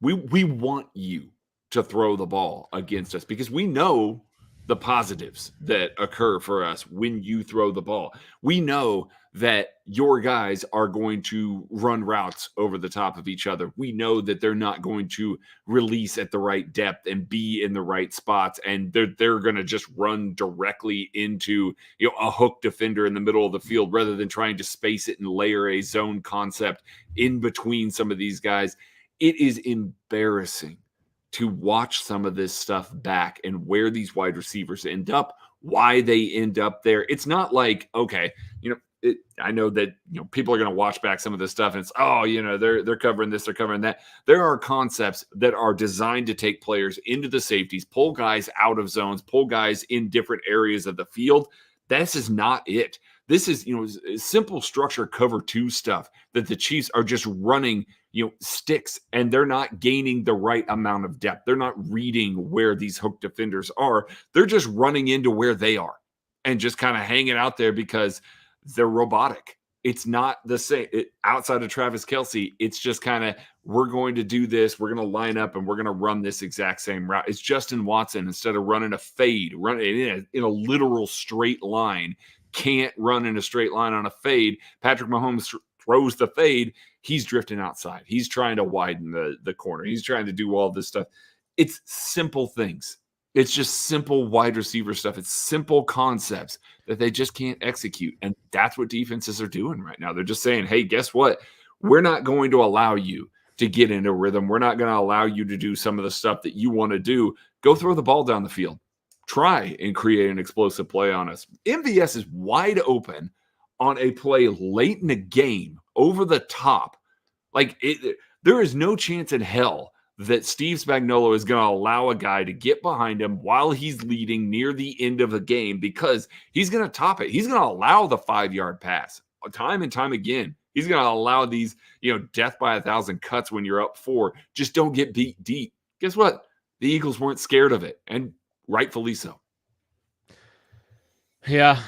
We want you to throw the ball against us because we know the positives that occur for us when you throw the ball. We know that your guys are going to run routes over the top of each other. We know that they're not going to release at the right depth and be in the right spots, and they're going to just run directly into, you know, a hook defender in the middle of the field rather than trying to space it and layer a zone concept in between some of these guys. It is embarrassing to watch some of this stuff back and where these wide receivers end up, why they end up there. It's not like, okay, you know, I know that, you know, people are going to watch back some of this stuff and it's, oh, you know, they're covering this, they're covering that. There are concepts that are designed to take players into the safeties, pull guys out of zones, pull guys in different areas of the field. This is not it. This is, you know, simple structure cover 2 stuff that the Chiefs are just running, you know, sticks, and they're not gaining the right amount of depth. They're not reading where these hook defenders are. They're just running into where they are and just kind of hanging out there because they're robotic. It's not the same. Outside of Travis Kelce, it's just kind of, we're going to do this. We're going to line up and we're going to run this exact same route. It's Justin Watson, instead of running a fade, running in a literal straight line, can't run in a straight line on a fade. Patrick Mahomes throws the fade. He's drifting outside. He's trying to widen the corner. He's trying to do all this stuff. It's simple things. It's just simple wide receiver stuff. It's simple concepts that they just can't execute. And that's what defenses are doing right now. They're just saying, hey, guess what? We're not going to allow you to get into rhythm. We're not going to allow you to do some of the stuff that you want to do. Go throw the ball down the field. Try and create an explosive play on us. MVS is wide open on a play late in the game, over the top. Like, there is no chance in hell that Steve Spagnuolo is going to allow a guy to get behind him while he's leading near the end of the game, because he's going to top it. He's going to allow the 5-yard pass time and time again. He's going to allow these, you know, death by 1,000 cuts when you're up 4. Just don't get beat deep. Guess what? The Eagles weren't scared of it, and rightfully so. Yeah.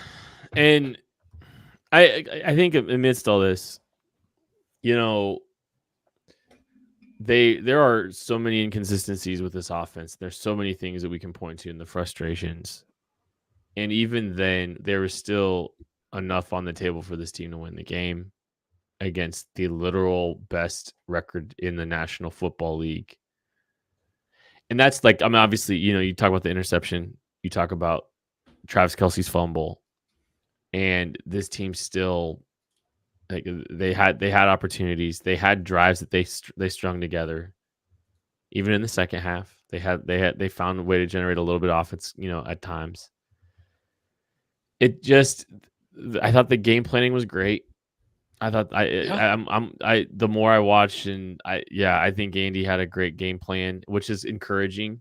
And I think amidst all this, you know, there are so many inconsistencies with this offense. There's so many things that we can point to in the frustrations. And even then, there was still enough on the table for this team to win the game against the literal best record in the National Football League. And that's like, I mean, obviously, you know, you talk about the interception, you talk about Travis Kelce's fumble, and this team still, like, they had opportunities, they had drives that they strung together. Even in the second half, they found a way to generate a little bit of offense, you know, at times. I thought the game planning was great. I thought the more I watched, and I think Andy had a great game plan, which is encouraging.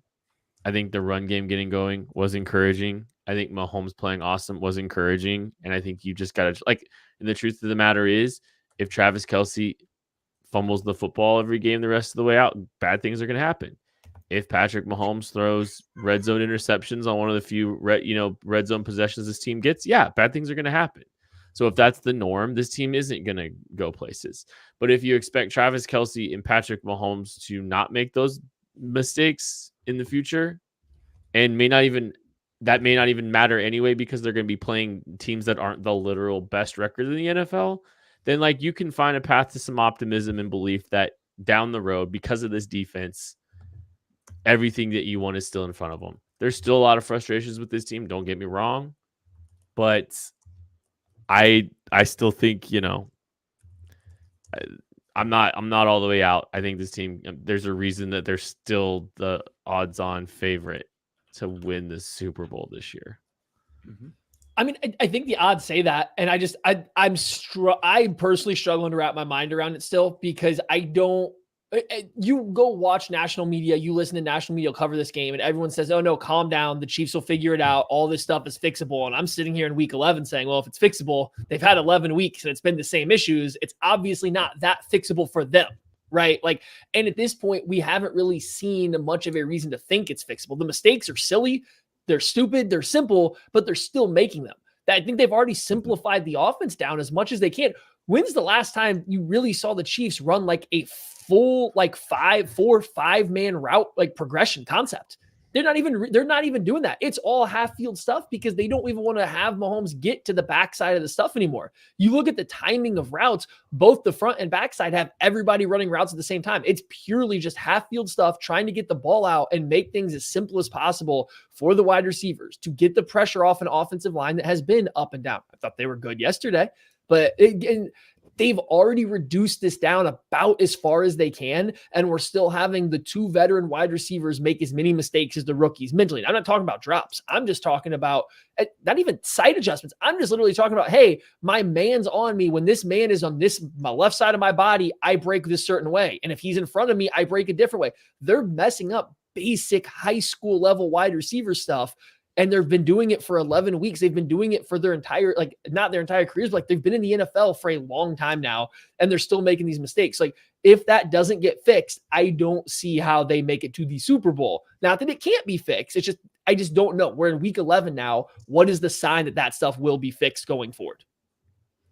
I think the run game getting going was encouraging. I think Mahomes playing awesome was encouraging. And I think you just got to, like, the truth of the matter is, if Travis Kelce fumbles the football every game the rest of the way out, bad things are going to happen. If Patrick Mahomes throws red zone interceptions on one of the few red zone possessions this team gets, bad things are going to happen. So if that's the norm, this team isn't going to go places. But if you expect Travis Kelce and Patrick Mahomes to not make those mistakes in the future, and may not even matter anyway, because they're going to be playing teams that aren't the literal best record in the NFL, then, like, you can find a path to some optimism and belief that down the road, because of this defense, everything that you want is still in front of them. There's still a lot of frustrations with this team, don't get me wrong, but I still think, you know, I'm not all the way out. I think this team, there's a reason that they're still the odds-on favorite to win the Super Bowl this year. Mm-hmm. I mean, I think the odds say that, and I'm personally struggling to wrap my mind around it still, because I don't. You go watch national media, you listen to national media cover this game, and everyone says, "Oh no, calm down. The Chiefs will figure it out. All this stuff is fixable." And I'm sitting here in week 11 saying, "Well, if it's fixable, they've had 11 weeks and it's been the same issues. It's obviously not that fixable for them." Right. Like, and at this point, we haven't really seen much of a reason to think it's fixable. The mistakes are silly. They're stupid. They're simple, but they're still making them. I think they've already simplified the offense down as much as they can. When's the last time you really saw the Chiefs run like a full, like 5-4-5 man route, like progression concept? They're not even doing that. It's all half field stuff because they don't even want to have Mahomes get to the backside of the stuff anymore. You look at the timing of routes, both the front and backside have everybody running routes at the same time. It's purely just half field stuff, trying to get the ball out and make things as simple as possible for the wide receivers to get the pressure off an offensive line that has been up and down. I thought they were good yesterday, but they've already reduced this down about as far as they can, and we're still having the two veteran wide receivers make as many mistakes as the rookies mentally. I'm not talking about drops. I'm just talking about not even sight adjustments. I'm just literally talking about, hey, my man's on me. When this man is on my left side of my body, I break this certain way. And if he's in front of me, I break a different way. They're messing up basic high school level wide receiver stuff. And they've been doing it for 11 weeks. They've been doing it for their entire, not their entire careers, but they've been in the NFL for a long time now, and they're still making these mistakes. If that doesn't get fixed, I don't see how they make it to the Super Bowl. Not that it can't be fixed. It's just, I just don't know. We're in week 11 now. What is the sign that stuff will be fixed going forward?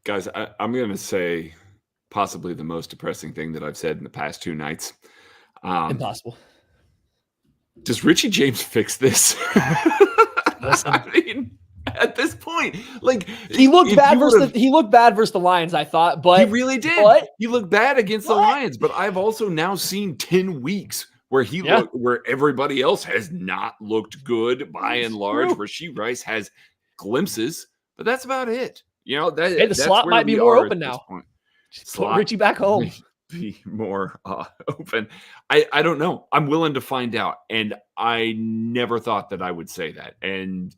Guys, I'm going to say possibly the most depressing thing that I've said in the past 2 nights. Impossible. Does Richie James fix this? I mean, at this point, he looked bad versus the Lions, I thought, but he really did. He looked bad against the Lions, but I've also now seen 10 weeks where where everybody else has not looked good by and large. Rashee Rice has glimpses, but that's about it. The slot might be more open now. Put Richie back home. Be more open. I don't know. I'm willing to find out. And I never thought that I would say that. And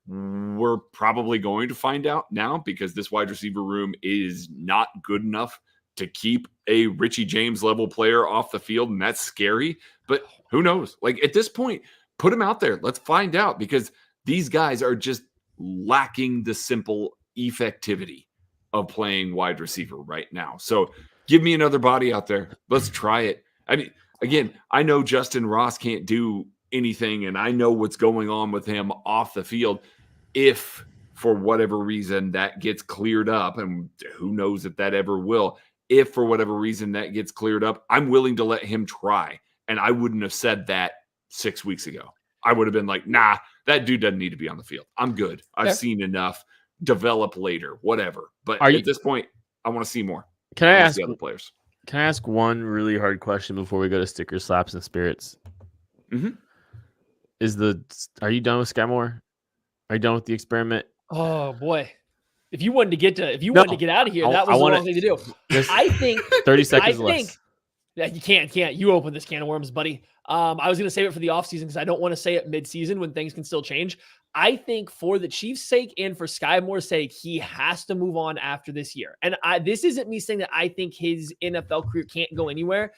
we're probably going to find out now because this wide receiver room is not good enough to keep a Richie James level player off the field. And that's scary. But who knows? At this point, put him out there. Let's find out because these guys are just lacking the simple effectivity of playing wide receiver right now. So give me another body out there. Let's try it. I mean, again, I know Justin Ross can't do anything, and I know what's going on with him off the field. If, for whatever reason, that gets cleared up, and who knows if that ever will, if, for whatever reason, that gets cleared up, I'm willing to let him try. And I wouldn't have said that 6 weeks ago. I would have been like, nah, that dude doesn't need to be on the field. I'm good. I've seen enough. Develop later, whatever. But at this point, I want to see more. Can I ask the other players? Can I ask one really hard question before we go to stickers, slaps, and spirits? Mm-hmm. Are you done with Sky Moore? Are you done with the experiment? Oh boy! If you wanted to get out of here, that was the wrong thing to do. I think 30 seconds less. Yeah, you can't. You open this can of worms, buddy. I was going to save it for the offseason because I don't want to say it mid-season when things can still change. I think for the Chiefs' sake and for Sky Moore's sake, he has to move on after this year. And this isn't me saying that I think his NFL career can't go anywhere.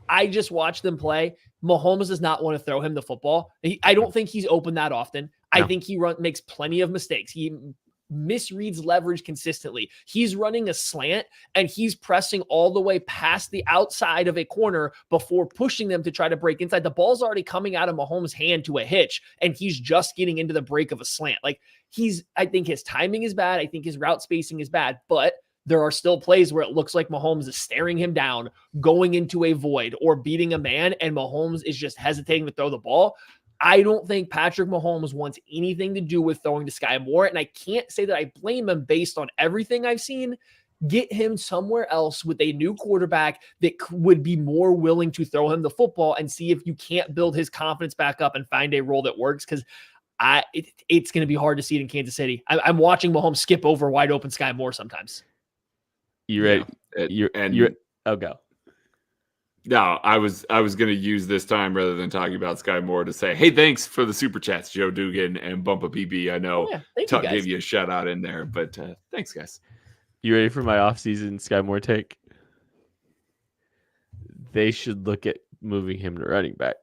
I just watched them play. Mahomes does not want to throw him the football. I don't think he's open that often. No. I think he makes plenty of mistakes. He misreads leverage consistently. He's running a slant and he's pressing all the way past the outside of a corner before pushing them to try to break inside. The ball's already coming out of Mahomes' hand to a hitch and he's just getting into the break of a slant. I think his timing is bad. I think his route spacing is bad, but there are still plays where it looks like Mahomes is staring him down, going into a void or beating a man, and Mahomes is just hesitating to throw the ball. I don't think Patrick Mahomes wants anything to do with throwing to Sky Moore, and I can't say that I blame him based on everything I've seen. Get him somewhere else with a new quarterback that would be more willing to throw him the football and see if you can't build his confidence back up and find a role that works, because it's going to be hard to see it in Kansas City. I'm watching Mahomes skip over wide open Sky Moore sometimes. You ready? Oh, go. No, I was going to use this time rather than talking about Sky Moore to say, hey, thanks for the super chats, Joe Dugan and Bumpa BB. I know Tuck gave you a shout out in there, but thanks, guys. You ready for my offseason Sky Moore take? They should look at moving him to running back.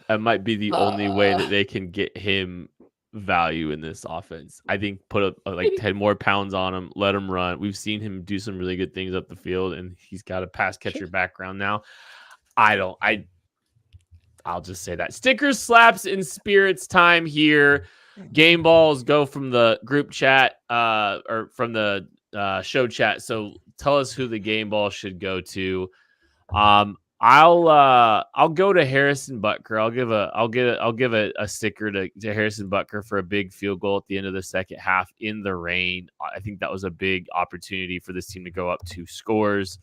That might be the only way that they can get him value in this offense. I think put like 10 more pounds on him, let him run. We've seen him do some really good things up the field, and he's got a pass catcher background now. I'll just say that. Stickers, slaps, and spirits time here. Game balls go from the group chat or from the show chat. So tell us who the game ball should go to. I'll go to Harrison Butker. I'll give a sticker to Harrison Butker for a big field goal at the end of the second half in the rain. I think that was a big opportunity for this team to go up 2 scores.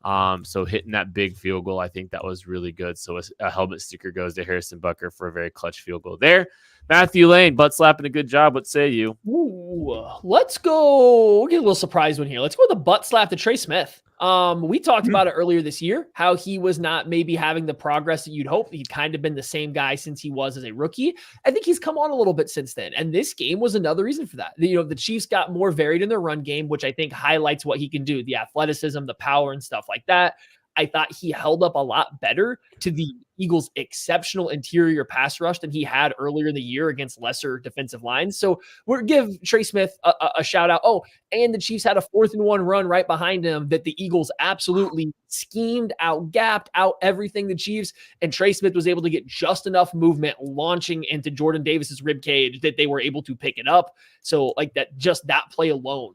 So hitting that big field goal, I think that was really good. So a helmet sticker goes to Harrison Butker for a very clutch field goal there. Matthew Lane, butt slapping a good job. What say you? Ooh, let's go. We'll get a little surprise one here. Let's go with a butt slap to Trey Smith. We talked about it earlier this year, how he was not maybe having the progress that you'd hope. He'd kind of been the same guy since he was as a rookie. I think he's come on a little bit since then. And this game was another reason for that. The Chiefs got more varied in their run game, which I think highlights what he can do, the athleticism, the power and stuff like that. I thought he held up a lot better to the Eagles' exceptional interior pass rush than he had earlier in the year against lesser defensive lines. So we'll give Trey Smith a shout out. Oh, and the Chiefs had a 4th and 1 run right behind him that the Eagles absolutely schemed, out-gapped, out everything the Chiefs, and Trey Smith was able to get just enough movement launching into Jordan Davis's rib cage that they were able to pick it up. So like that, just that play alone,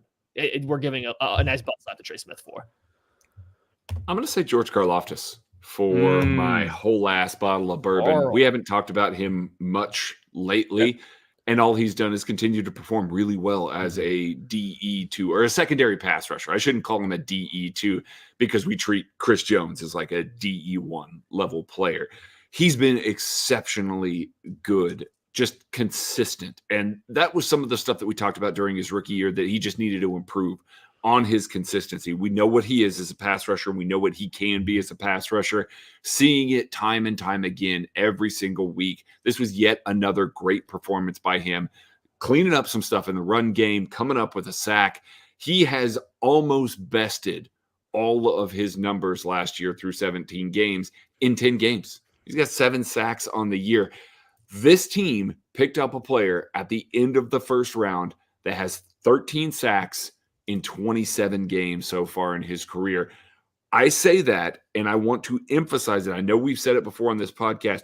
we're giving a nice butt slap to Trey Smith for. I'm going to say George Karlaftis for my whole ass bottle of bourbon. We haven't talked about him much lately, and all he's done is continue to perform really well as a DE2 or a secondary pass rusher. I shouldn't call him a DE2 because we treat Chris Jones as like a DE1 level player. He's been exceptionally good, just consistent. And that was some of the stuff that we talked about during his rookie year that he just needed to improve on his consistency. We know what he is as a pass rusher. We know what he can be as a pass rusher. Seeing it time and time again every single week. This was yet another great performance by him, cleaning up some stuff in the run game, coming up with a sack. He has almost bested all of his numbers last year through 17 games in 10 games. He's got 7 sacks on the year. This team picked up a player at the end of the first round that has 13 sacks in 27 games so far in his career. I say that, and I want to emphasize it. I know we've said it before on this podcast.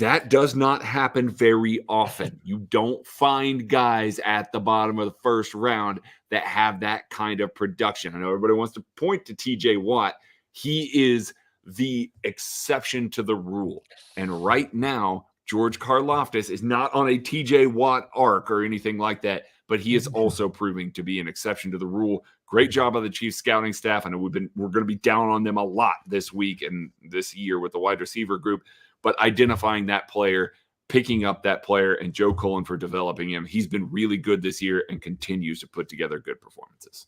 That does not happen very often. You don't find guys at the bottom of the first round that have that kind of production. I know everybody wants to point to TJ Watt. He is the exception to the rule. And right now, George Karlaftis is not on a TJ Watt arc or anything like that, but he is also proving to be an exception to the rule. Great job by the Chiefs scouting staff. I know we're going to be down on them a lot this week and this year with the wide receiver group, but identifying that player, picking up that player, and Joe Cullen for developing him. He's been really good this year and continues to put together good performances.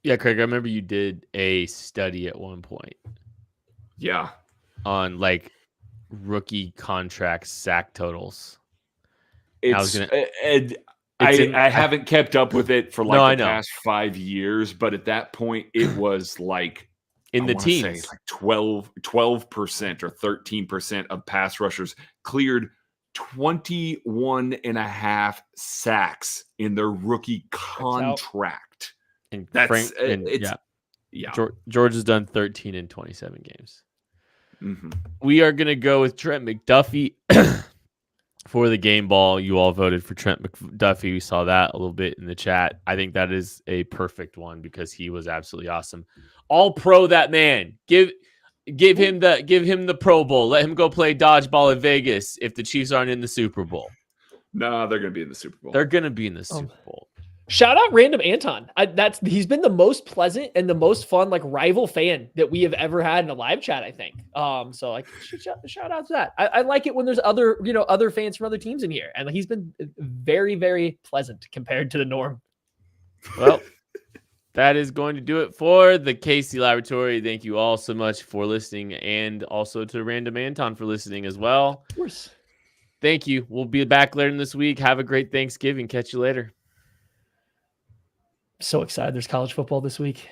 Yeah, Craig, I remember you did a study at one point. Yeah. On like rookie contract sack totals. I haven't kept up with it for like the past 5 years, but at that point it was like in the teens, like 12% or 13% of pass rushers cleared 21.5 sacks in their rookie contract. And George has done 13 in 27 games. Mm-hmm. We are going to go with Trent McDuffie for the game ball. You all voted for Trent McDuffie. We saw that a little bit in the chat. I think that is a perfect one because he was absolutely awesome. All pro, that man. Give him the Pro Bowl. Let him go play dodgeball in Vegas if the Chiefs aren't in the Super Bowl. No, they're going to be in the Super Bowl. They're going to be in the Super Bowl. Shout out Random Anton. He's been the most pleasant and the most fun like rival fan that we have ever had in a live chat, I think. So like shout out to that. I like it when there's other fans from other teams in here, and he's been very, very pleasant compared to the norm. Well, that is going to do it for the KC Laboratory. Thank you all so much for listening, and also to Random Anton for listening as well. Of course. Thank you. We'll be back later this week. Have a great Thanksgiving. Catch you later. So excited there's college football this week.